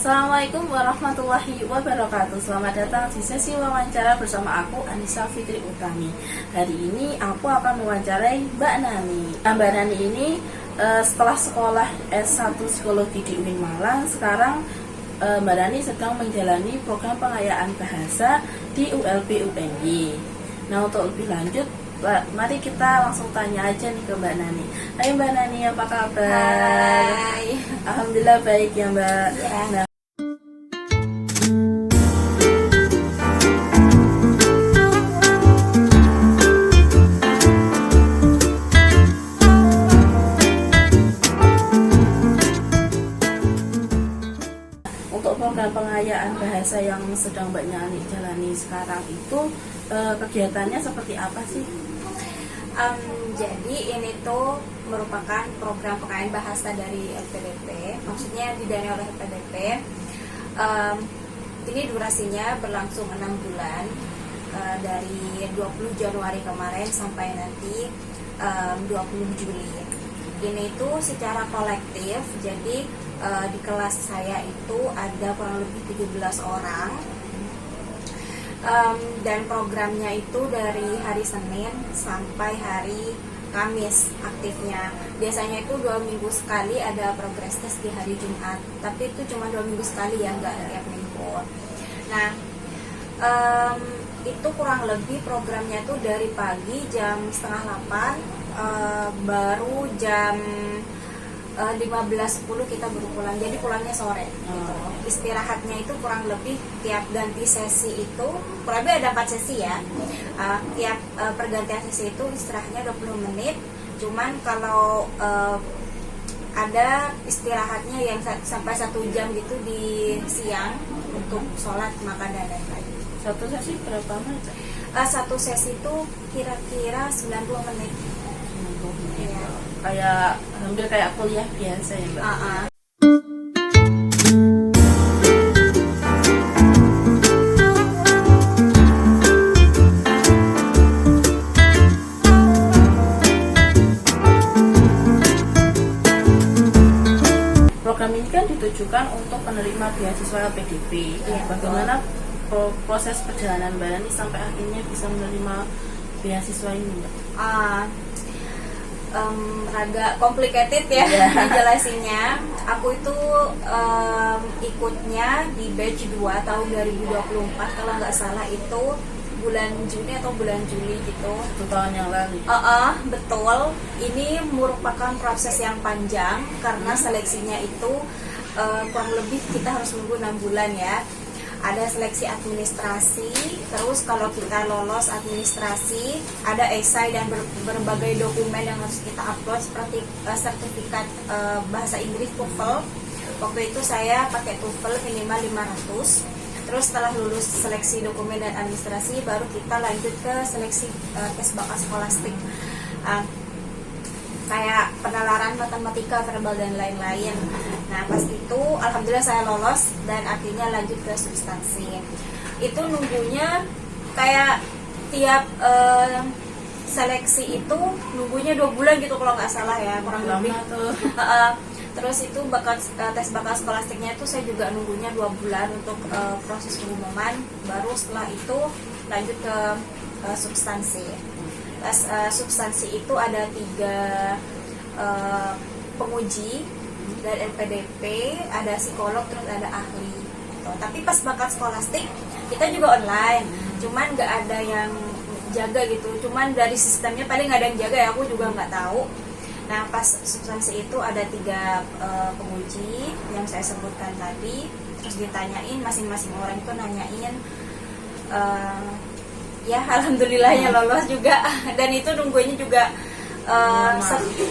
Assalamualaikum warahmatullahi wabarakatuh. Selamat datang di sesi wawancara bersama aku Anissa Fitri Utami. Hari ini aku akan mewawancarai Mbak Nani. Mbak Nani ini setelah sekolah S1 Psikologi di UIN Malang, sekarang Mbak Nani sedang menjalani program pengayaan bahasa di ULB UNY. Nah, untuk lebih lanjut, mari kita langsung tanya aja nih ke Mbak Nani. Hai Mbak Nani, apa kabar? Hai. Alhamdulillah baik ya Mbak. Ya. Nah, untuk program pengayaan bahasa yang sedang Mbak Nani jalani sekarang itu kegiatannya seperti apa sih? Jadi ini tuh merupakan program pengayaan bahasa dari LPDP, maksudnya didanai oleh LPDP. Ini durasinya berlangsung 6 bulan, dari 20 Januari kemarin sampai nanti 20 Juli. Ini tuh secara kolektif, jadi di kelas saya itu ada kurang lebih 17 orang. Dan programnya itu dari hari Senin sampai hari Kamis aktifnya. Biasanya itu 2 minggu sekali ada progress test di hari Jumat, tapi itu cuma 2 minggu sekali ya, nggak tiap minggu. Nah, itu kurang lebih programnya itu dari pagi jam setengah 8, baru jam 15.10 kita baru pulang, jadi pulangnya sore gitu. Istirahatnya itu kurang lebih tiap ganti sesi itu kurang lebih ada 4 sesi ya. Tiap pergantian sesi itu istirahatnya 20 menit. Cuman kalau ada istirahatnya yang sampai 1 jam gitu di siang untuk sholat, makan dan lain-lain. Satu sesi berapa menit? Satu sesi itu kira-kira 90 menit. Iya. Kayak hampir kayak kuliah biasa ya Mbak. Program ini kan ditujukan untuk penerima beasiswa LPDP. Iya, Bagaimana proses perjalanan Mbak Nani sampai akhirnya bisa menerima beasiswa ini Mbak? Agak complicated ya dijelasinnya. Aku itu ikutnya di batch 2 tahun 2024 kalau nggak salah, itu bulan Juni atau bulan Juli gitu. 1 tahun yang lalu. Betul. Ini merupakan proses yang panjang karena seleksinya itu kurang lebih kita harus nunggu 6 bulan ya. Ada seleksi administrasi, terus kalau kita lolos administrasi, ada esai dan berbagai dokumen yang harus kita upload seperti sertifikat bahasa Inggris TOEFL. Waktu itu saya pakai TOEFL minimal 500. Terus setelah lulus seleksi dokumen dan administrasi, baru kita lanjut ke seleksi tes bakat skolastik. Kayak penalaran matematika, verbal dan lain-lain. Nah, pas itu alhamdulillah saya lolos dan akhirnya lanjut ke substansi. Itu nunggunya kayak tiap seleksi itu nunggunya 2 bulan gitu kalau nggak salah ya, kurang lebih. Terus itu tes bakat skolastiknya itu saya juga nunggunya 2 bulan untuk proses pengumuman. Baru setelah itu lanjut ke substansi. Substansi itu ada 3 penguji dari LPDP, ada psikolog, terus ada ahli gitu. Tapi pas bakat skolastik kita juga online, cuman nggak ada yang jaga gitu, cuman dari sistemnya paling nggak ada yang jaga ya, aku juga nggak tahu. Nah, pas substansi itu ada 3 penguji yang saya sebutkan tadi, terus ditanyain masing-masing orang itu nanyain. Ya alhamdulillahnya lolos juga. Dan itu nunggunya juga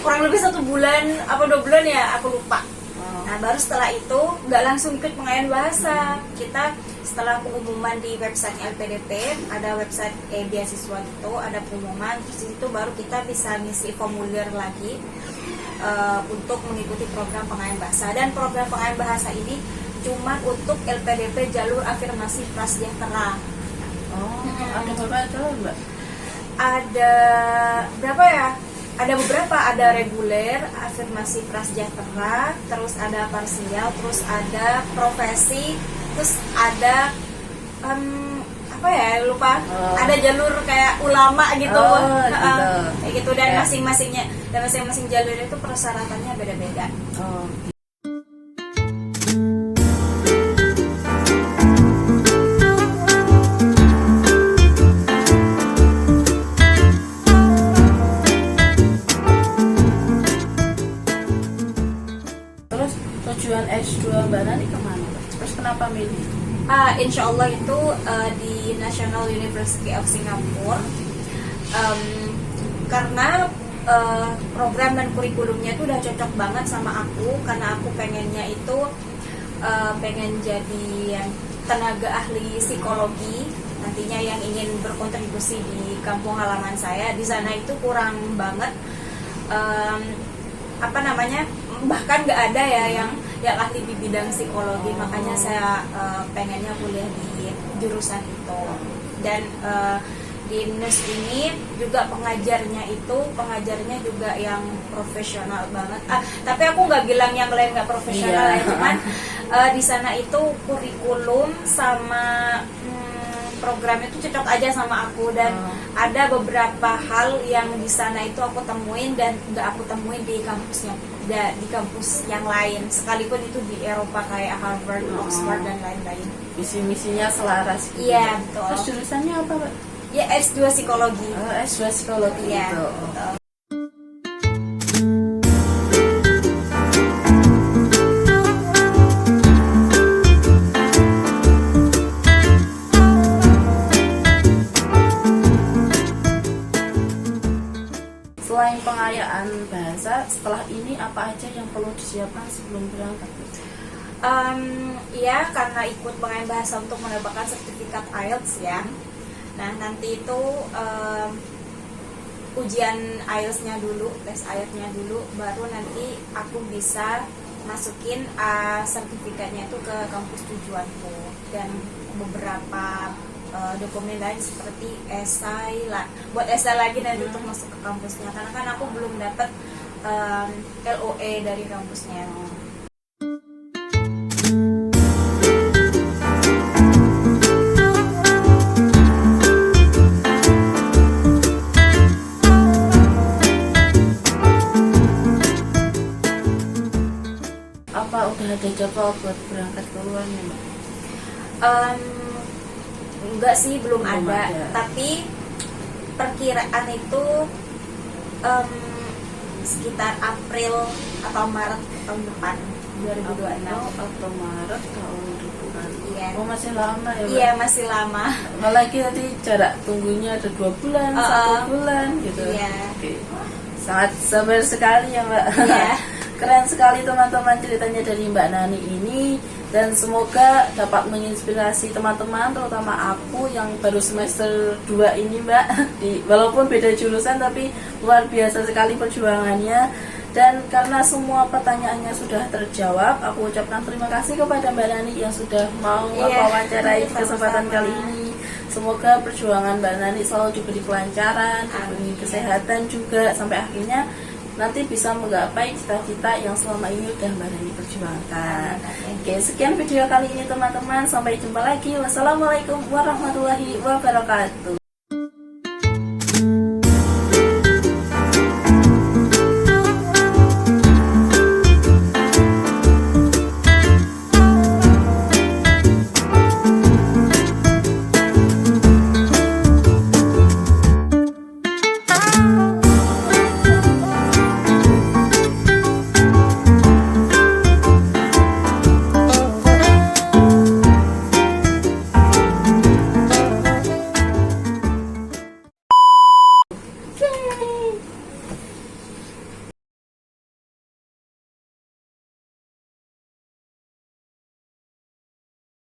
kurang lebih 1 bulan apa 2 bulan ya, aku lupa. Nah, baru setelah itu nggak langsung ikut pengayaan bahasa. Kita setelah pengumuman di website LPDP, ada website beasiswa gitu, ada pengumuman, terus itu baru kita bisa ngisi formulir lagi untuk mengikuti program pengayaan bahasa. Dan program pengayaan bahasa ini cuma untuk LPDP jalur afirmasi prasejahtera. Ada berapa tahun Mbak? Ada berapa ya? ada beberapa, ada reguler, afirmasi prasejahtera, terus ada parsial, terus ada profesi, terus ada apa ya, lupa. Ada jalur kayak ulama gitu. Gitu. Kayak gitu, dan Ya. masing-masing jalur itu persyaratannya beda-beda. Oh. Terus tujuan S2 Mbak Nani kemana? Terus kenapa milih? Insya Allah itu di National University of Singapore. Karena program dan kurikulumnya itu udah cocok banget sama aku, karena aku pengennya itu pengen jadi tenaga ahli psikologi nantinya yang ingin berkontribusi di kampung halaman saya. Di sana itu kurang banget bahkan nggak ada ya yang ahli di bidang psikologi. Makanya saya pengennya kuliah di jurusan itu. Dan di NUS ini juga pengajarnya juga yang profesional banget. Tapi aku nggak bilang yang lain nggak profesional, ya, cuman di sana itu kurikulum sama program itu cocok aja sama aku, dan ada beberapa hal yang di sana itu aku temuin dan nggak aku temuin di kampus yang lain, sekalipun itu di Eropa kayak Harvard, Oxford dan lain-lain. Misi-misinya selaras gitu. Iya, betul. Terus jurusannya apa, Mbak? Ya, S2 psikologi. S2 psikologi Iya, gitu. betul. Selain pengayaan bahasa, setelah ini apa aja yang perlu disiapkan sebelum berangkat? Ya, karena ikut pengayaan bahasa untuk mendapatkan sertifikat IELTS ya. Nah, nanti itu ujian IELTS-nya dulu, tes IELTS-nya dulu, baru nanti aku bisa masukin sertifikatnya itu ke kampus tujuanku, dan beberapa dokumen lain seperti esai lah, buat esai lagi nanti untuk masuk ke kampusnya, karena kan aku belum dapat LOE dari kampusnya. Apa udah ada jadwal buat berangkat ke luar nih, Mbak? Enggak sih, belum Belum ada. ada. Tapi perkiraan itu sekitar April atau Maret tahun depan 2026. Atau Maret tahun depan. Iya. Oh, masih lama ya, Mbak? Iya, masih lama. Apalagi nanti jarak tunggunya ada 2 bulan, 1 bulan gitu. Iya. Oke. Sangat sabar sekali ya, Mbak. Iya. Keren sekali teman-teman ceritanya dari Mbak Nani ini, dan semoga dapat menginspirasi teman-teman, terutama aku yang baru semester 2 ini, Mbak. Walaupun beda jurusan tapi luar biasa sekali perjuangannya. Dan karena semua pertanyaannya sudah terjawab, aku ucapkan terima kasih kepada Mbak Nani yang sudah mau wawancarai di kesempatan kali ini. Semoga perjuangan Mbak Nani selalu diberi kelancaran, diberi kesehatan juga, sampai akhirnya nanti bisa menggapai cita-cita yang selama ini udah Mbak Nani perjuangkan. Oke, sekian video kali ini teman-teman. Sampai jumpa lagi. Wassalamualaikum warahmatullahi wabarakatuh.